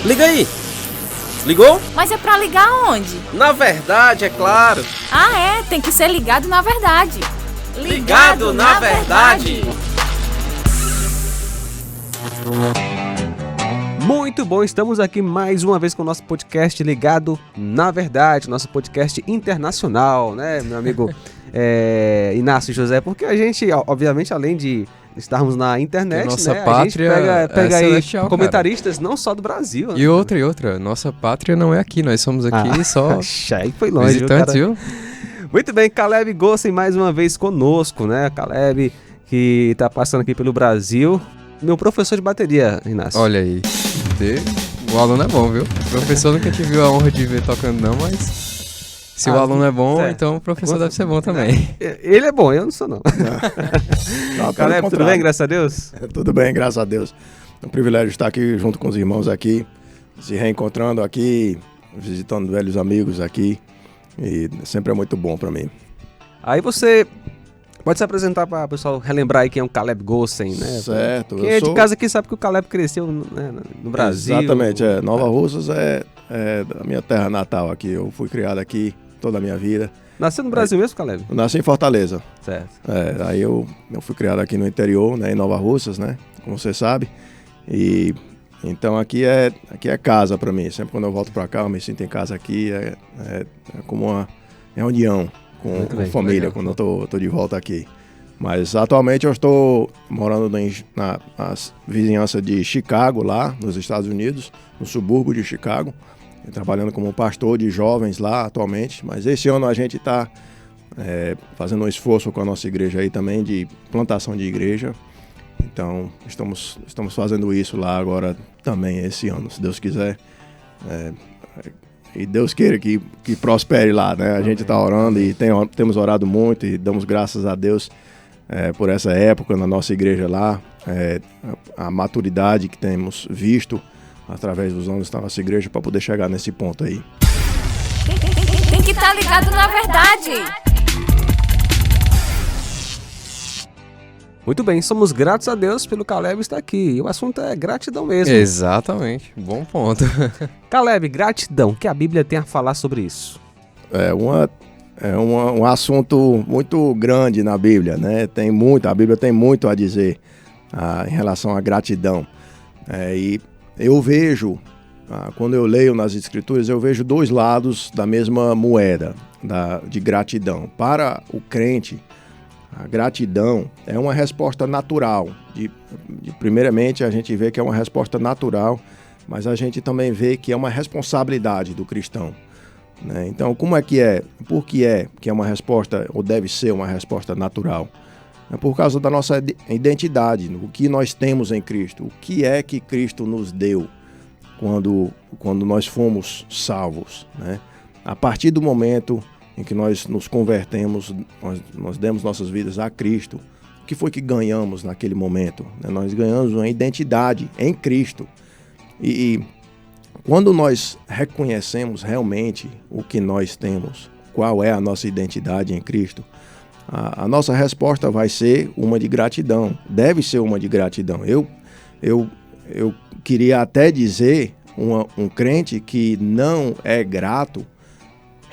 Liga aí! Ligou? Mas é pra ligar onde? Na verdade, é claro! Ah, é? Tem que ser ligado na verdade. Ligado na verdade! Muito bom, estamos aqui mais uma vez com o nosso podcast Ligado na Verdade, nosso podcast internacional, né, meu amigo Inácio José, porque a gente, obviamente, além de estarmos na internet, nossa né, pátria a gente pega aí celestial, comentaristas não só do Brasil. Né? E outra, nossa pátria não é aqui, nós somos aqui só aí foi longe, visitantes, viu? Muito bem, Caleb Gossen mais uma vez conosco, né, Caleb que tá passando aqui pelo Brasil, meu professor de bateria, Inácio. Olha aí, o aluno é bom, viu? O professor nunca tive a honra de ver tocando não, mas se o aluno é bom, então o professor deve ser bom também. Ele é bom, eu não sou não. Não, Caleb, tudo bem, graças a Deus? Tudo bem, graças a Deus. É um privilégio estar aqui junto com os irmãos aqui, se reencontrando aqui, visitando velhos amigos aqui, e sempre é muito bom para mim. Aí você pode se apresentar para o pessoal relembrar aí quem é o Caleb Gossen, né? Certo. Quem é de casa aqui sabe que o Caleb cresceu, né, no Brasil. Exatamente, Nova Russas é a minha terra natal aqui. Eu fui criado aqui toda a minha vida. Nasceu no Brasil mesmo, Caleb? Eu nasci em Fortaleza. Certo. Aí eu fui criado aqui no interior, né, em Nova Russas, né, como você sabe. E então aqui é casa para mim. Sempre quando eu volto para cá, eu me sinto em casa aqui. É como uma reunião com a família, legal, quando eu tô de volta aqui. Mas atualmente eu estou morando na vizinhança de Chicago, lá nos Estados Unidos, no subúrbio de Chicago, trabalhando como pastor de jovens lá atualmente. Mas esse ano a gente está fazendo um esforço com a nossa igreja aí também, de plantação de igreja. Então estamos fazendo isso lá agora também esse ano, se Deus quiser. E Deus queira que prospere lá, né? A gente está orando e temos orado muito e damos graças a Deus por essa época na nossa igreja lá, a maturidade que temos visto através dos anos da nossa igreja para poder chegar nesse ponto aí. Tem que estar ligado na verdade. Muito bem, somos gratos a Deus pelo Caleb estar aqui. E o assunto é gratidão mesmo. Exatamente, bom ponto. Caleb, gratidão, o que a Bíblia tem a falar sobre isso? É um assunto muito grande na Bíblia, né? A Bíblia tem muito a dizer em relação à gratidão. E eu vejo, quando eu leio nas Escrituras, eu vejo dois lados da mesma moeda de gratidão. Para o crente, a gratidão é uma resposta natural. Primeiramente, a gente vê que é uma resposta natural, mas a gente também vê que é uma responsabilidade do cristão, né? Então, como é que é? Por que é uma resposta, ou deve ser uma resposta natural? É por causa da nossa identidade, o que nós temos em Cristo, o que é que Cristo nos deu quando nós fomos salvos, né? A partir do momento em que nós nos convertemos, nós demos nossas vidas a Cristo, o que foi que ganhamos naquele momento? Nós ganhamos uma identidade em Cristo. E quando nós reconhecemos realmente o que nós temos, qual é a nossa identidade em Cristo, a nossa resposta vai ser uma de gratidão, deve ser uma de gratidão. Eu queria até dizer, um crente que não é grato,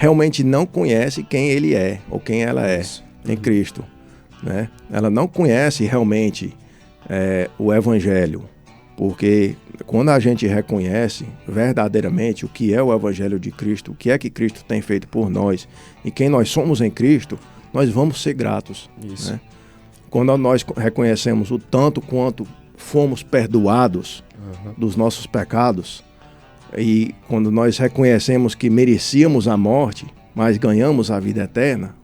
realmente não conhece quem ele é, ou quem ela é em Cristo, né? Ela não conhece realmente o Evangelho, porque quando a gente reconhece verdadeiramente o que é o Evangelho de Cristo, o que é que Cristo tem feito por nós e quem nós somos em Cristo, nós vamos ser gratos. Isso. Né? Quando nós reconhecemos o tanto quanto fomos perdoados dos nossos pecados, e quando nós reconhecemos que merecíamos a morte, mas ganhamos a vida eterna,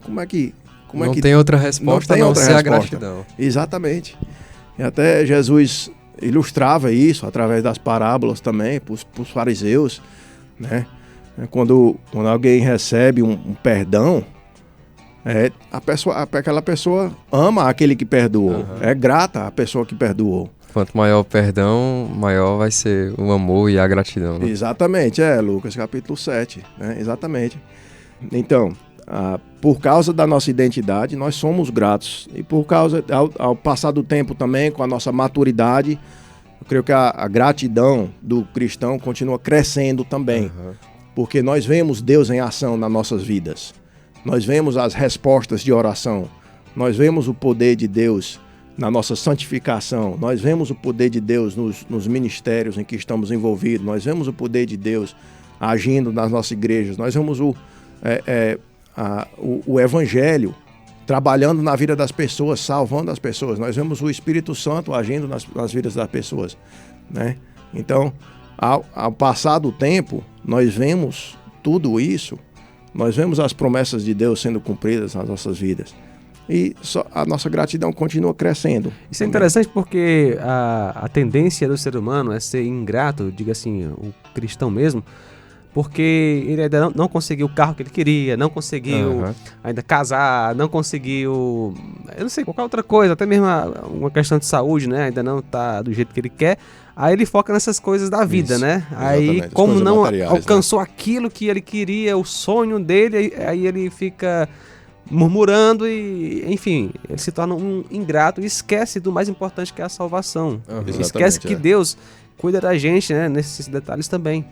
não tem outra resposta a não ser a gratidão. Exatamente. E até Jesus ilustrava isso através das parábolas também para os fariseus, né? Quando alguém recebe um perdão, aquela pessoa ama aquele que perdoou, é grata à pessoa que perdoou. Quanto maior o perdão, maior vai ser o amor e a gratidão, né? Exatamente, Lucas capítulo 7, né? Exatamente. Então, por causa da nossa identidade, nós somos gratos. E por causa, ao passar do tempo também, com a nossa maturidade, eu creio que a gratidão do cristão continua crescendo também. Porque nós vemos Deus em ação nas nossas vidas. Nós vemos as respostas de oração. Nós vemos o poder de Deus na nossa santificação. Nós vemos o poder de Deus nos ministérios em que estamos envolvidos. Nós vemos o poder de Deus agindo nas nossas igrejas. Nós vemos o Evangelho trabalhando na vida das pessoas, salvando as pessoas. Nós vemos o Espírito Santo agindo nas vidas das pessoas, né? Então, ao passar do tempo, nós vemos tudo isso, nós vemos as promessas de Deus sendo cumpridas nas nossas vidas. E a nossa gratidão continua crescendo. Isso é interessante porque a tendência do ser humano é ser ingrato, diga assim, o cristão mesmo, porque ele ainda não conseguiu o carro que ele queria, não conseguiu ainda casar, não conseguiu, eu não sei, qualquer outra coisa, até mesmo uma questão de saúde, né? Ainda não tá do jeito que ele quer. Aí ele foca nessas coisas da vida, né? Aí, como não alcançou aquilo que ele queria, o sonho dele, aí ele fica murmurando e, enfim, ele se torna um ingrato e esquece do mais importante, que é a salvação. Esquece que Deus cuida da gente, né? Nesses detalhes também.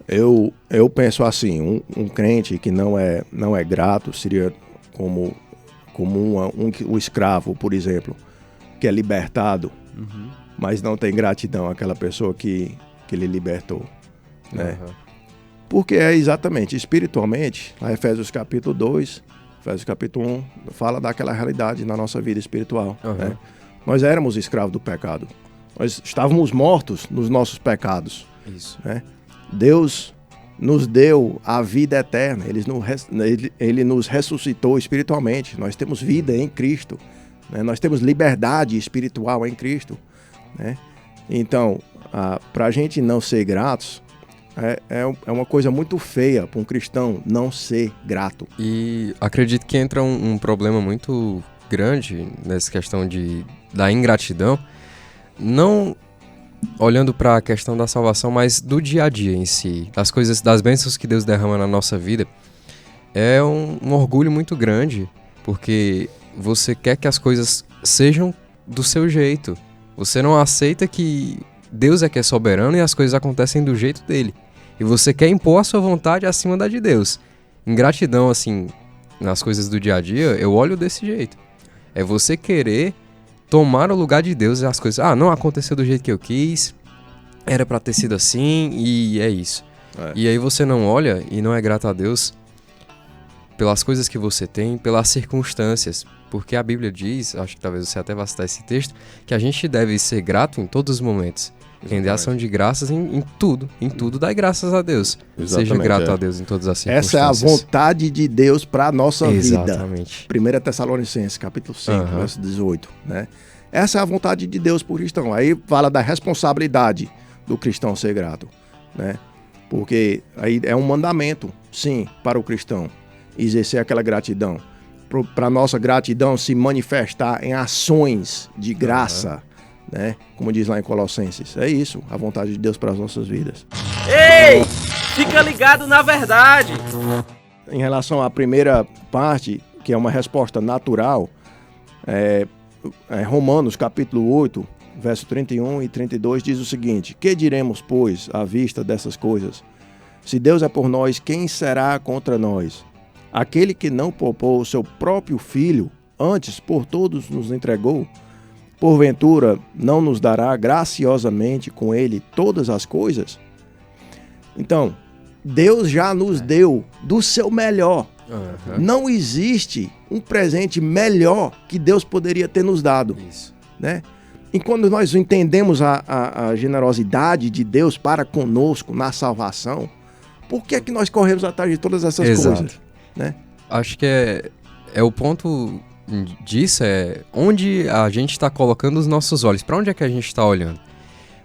Eu penso assim, um crente que não é grato seria como o escravo, por exemplo, que é libertado, mas não tem gratidão àquela pessoa que lhe libertou, né? Porque é exatamente, espiritualmente, a Efésios capítulo 2, Efésios capítulo 1, fala daquela realidade na nossa vida espiritual, né? Nós éramos escravos do pecado, nós estávamos mortos nos nossos pecados, né? Deus nos deu a vida eterna, Ele nos ressuscitou espiritualmente, nós temos vida em Cristo, né? Nós temos liberdade espiritual em Cristo, né? Então, para a gente não ser gratos, é uma coisa muito feia para um cristão não ser grato. E acredito que entra um problema muito grande nessa questão da ingratidão, não olhando para a questão da salvação, mas do dia a dia em si, das coisas, das bênçãos que Deus derrama na nossa vida. É um orgulho muito grande, porque você quer que as coisas sejam do seu jeito. Você não aceita que Deus é que é soberano e as coisas acontecem do jeito dele. E você quer impor a sua vontade acima da de Deus. Ingratidão, assim, nas coisas do dia a dia, eu olho desse jeito. É você querer tomar o lugar de Deus e as coisas... não aconteceu do jeito que eu quis, era pra ter sido assim e é isso. E aí você não olha e não é grato a Deus pelas coisas que você tem, pelas circunstâncias. Porque a Bíblia diz, acho que talvez você até vá citar esse texto, que a gente deve ser grato em todos os momentos. Render ação de graças em tudo dai graças a Deus. Seja grato a Deus em todas as circunstâncias. Essa é a vontade de Deus para a nossa Exatamente. vida. 1 Tessalonicenses, capítulo 5, verso 18. Né? Essa é a vontade de Deus para o cristão. Aí fala da responsabilidade do cristão ser grato, né? Porque aí é um mandamento, sim, para o cristão exercer aquela gratidão. Para a nossa gratidão se manifestar em ações de graça, né? Como diz lá em Colossenses. É isso, a vontade de Deus para as nossas vidas. Ei! Fica ligado na verdade! Em relação à primeira parte, que é uma resposta natural, Romanos capítulo 8, verso 31 e 32 diz o seguinte: que diremos, pois, à vista dessas coisas? Se Deus é por nós, quem será contra nós? Aquele que não poupou o seu próprio filho, antes por todos nos entregou, porventura não nos dará graciosamente com ele todas as coisas? Então, Deus já nos deu do seu melhor. Não existe um presente melhor que Deus poderia ter nos dado. Isso. Né? E quando nós entendemos a generosidade de Deus para conosco na salvação, por que é que nós corremos atrás de todas essas coisas? Né? Acho que é o ponto disso, é onde a gente está colocando os nossos olhos. Para onde é que a gente está olhando?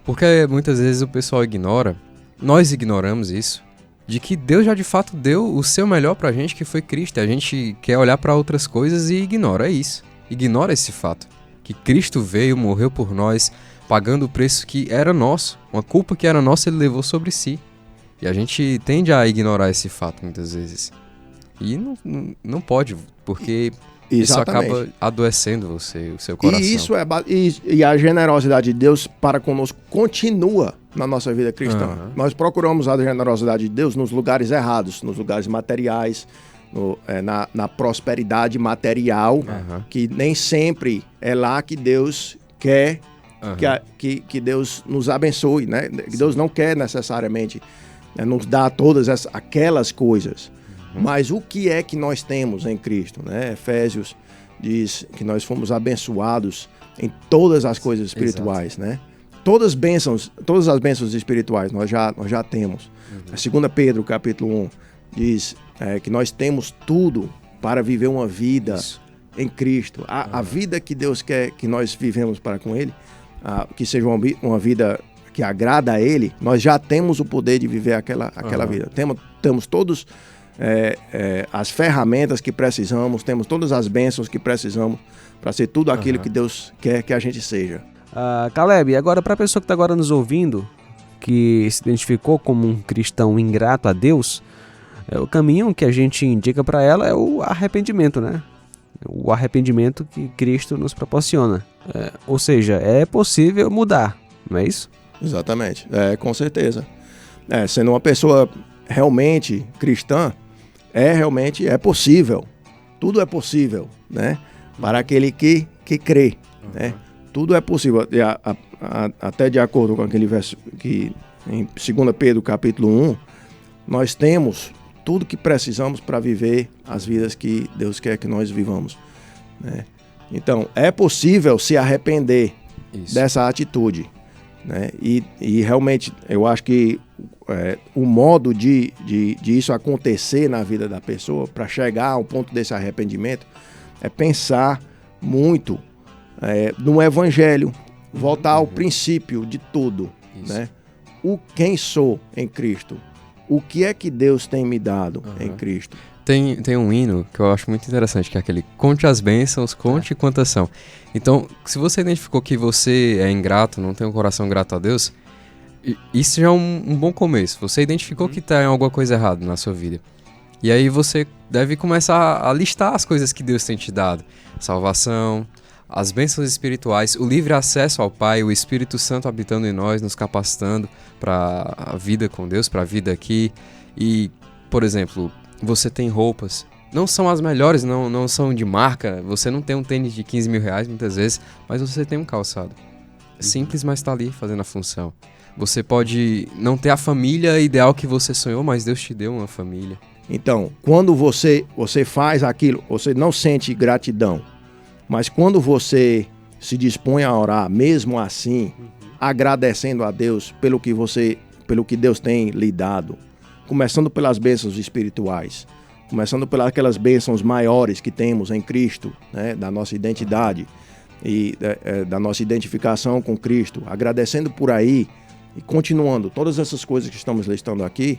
Porque muitas vezes o pessoal ignora, nós ignoramos isso, de que Deus já de fato deu o seu melhor pra gente, que foi Cristo. E a gente quer olhar para outras coisas e ignora isso. Ignora esse fato. Que Cristo veio, morreu por nós, pagando o preço que era nosso. Uma culpa que era nossa, ele levou sobre si. E a gente tende a ignorar esse fato muitas vezes. E não pode, porque isso Exatamente. acaba adoecendo você, o seu coração. E isso e a generosidade de Deus para conosco continua na nossa vida cristã. Uhum. Nós procuramos a generosidade de Deus nos lugares errados, nos lugares materiais, na prosperidade material, que nem sempre é lá que Deus quer que Deus nos abençoe, né? Que Deus não quer necessariamente nos dar todas aquelas coisas. Mas o que é que nós temos em Cristo, né? Efésios diz que nós fomos abençoados em todas as coisas espirituais, né? Todas as bênçãos espirituais nós já temos. 2 Pedro, capítulo 1, diz que nós temos tudo para viver uma vida em Cristo. A vida que Deus quer que nós vivemos para com Ele, que seja uma vida que agrada a Ele, nós já temos o poder de viver aquela vida. Temos todos as ferramentas que precisamos, temos todas as bênçãos que precisamos para ser tudo aquilo que Deus quer que a gente seja. Caleb, agora para a pessoa que está agora nos ouvindo, que se identificou como um cristão ingrato a Deus, o caminho que a gente indica para ela é o arrependimento, né? O arrependimento que Cristo nos proporciona. Ou seja, é possível mudar, não é isso? Exatamente, com certeza. Sendo uma pessoa realmente cristã, realmente é possível. Tudo é possível, né? Para aquele que crê, né? Tudo é possível. Até de acordo com aquele verso que em 2 Pedro capítulo 1, nós temos tudo que precisamos para viver as vidas que Deus quer que nós vivamos, né? Então, é possível se arrepender dessa atitude, né? E realmente, eu acho que o modo de isso acontecer na vida da pessoa, para chegar ao ponto desse arrependimento, é pensar muito no Evangelho, voltar ao princípio de tudo, né? Quem sou em Cristo? O que é que Deus tem me dado em Cristo? Tem um hino que eu acho muito interessante, que é aquele conte as bênçãos, conte quantas são. Então, se você identificou que você é ingrato, não tem um coração grato a Deus, isso já é um bom começo. Você identificou que tem alguma coisa errada na sua vida. E aí você deve começar a listar as coisas que Deus tem te dado. Salvação, as bênçãos espirituais, o livre acesso ao Pai, o Espírito Santo habitando em nós, nos capacitando para a vida com Deus, para a vida aqui. E, por exemplo, você tem roupas, não são as melhores, não são de marca, você não tem um tênis de 15 mil reais muitas vezes, mas você tem um calçado. Simples, mas está ali fazendo a função. Você pode não ter a família ideal que você sonhou, mas Deus te deu uma família. Então, quando você faz aquilo, você não sente gratidão, mas quando você se dispõe a orar, mesmo assim, agradecendo a Deus pelo que Deus tem lhe dado, começando pelas bênçãos espirituais, começando pelas aquelas bênçãos maiores que temos em Cristo, né, da nossa identidade e da nossa identificação com Cristo, agradecendo por aí e continuando todas essas coisas que estamos listando aqui,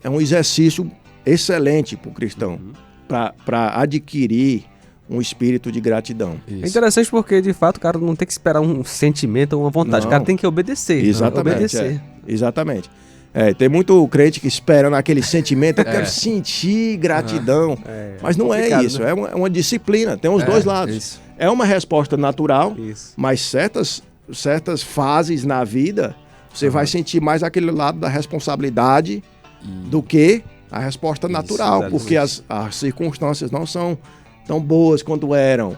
é um exercício excelente para o cristão, para adquirir um espírito de gratidão. Isso. É interessante porque, de fato, o cara não tem que esperar um sentimento ou uma vontade, o cara tem que obedecer. Exatamente. Exatamente. Tem muito crente que espera naquele sentimento, eu quero sentir gratidão, mas não é isso, né? É uma disciplina, tem os dois lados. Isso. É uma resposta natural, mas certas fases na vida, você vai sentir mais aquele lado da responsabilidade do que a resposta natural, porque as circunstâncias não são tão boas quanto eram.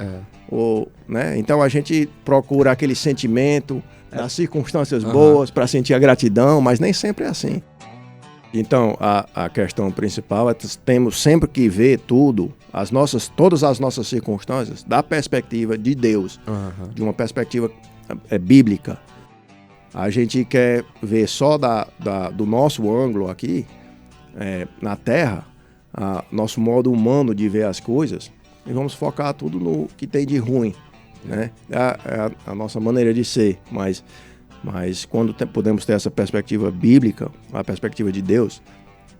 Né? Então a gente procura aquele sentimento das circunstâncias boas para sentir a gratidão, mas nem sempre é assim. Então a questão principal é que temos sempre que ver todas as nossas circunstâncias da perspectiva de Deus, de uma perspectiva bíblica. A gente quer ver só do nosso ângulo aqui, na Terra, nosso modo humano de ver as coisas, e vamos focar tudo no que tem de ruim, né? É a nossa maneira de ser, mas quando podemos ter essa perspectiva bíblica, a perspectiva de Deus,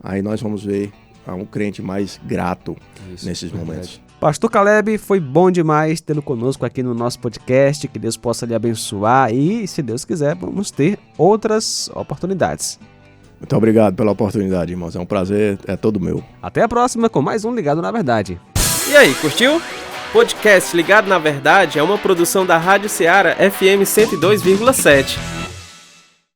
aí nós vamos ver um crente mais grato nesses momentos. Pastor Caleb, foi bom demais tê-lo conosco aqui no nosso podcast, que Deus possa lhe abençoar e, se Deus quiser, vamos ter outras oportunidades. Muito obrigado pela oportunidade, irmãos, é um prazer, é todo meu. Até a próxima com mais um Ligado na Verdade. E aí, curtiu? Podcast Ligado na Verdade é uma produção da Rádio Ceará FM 102,7.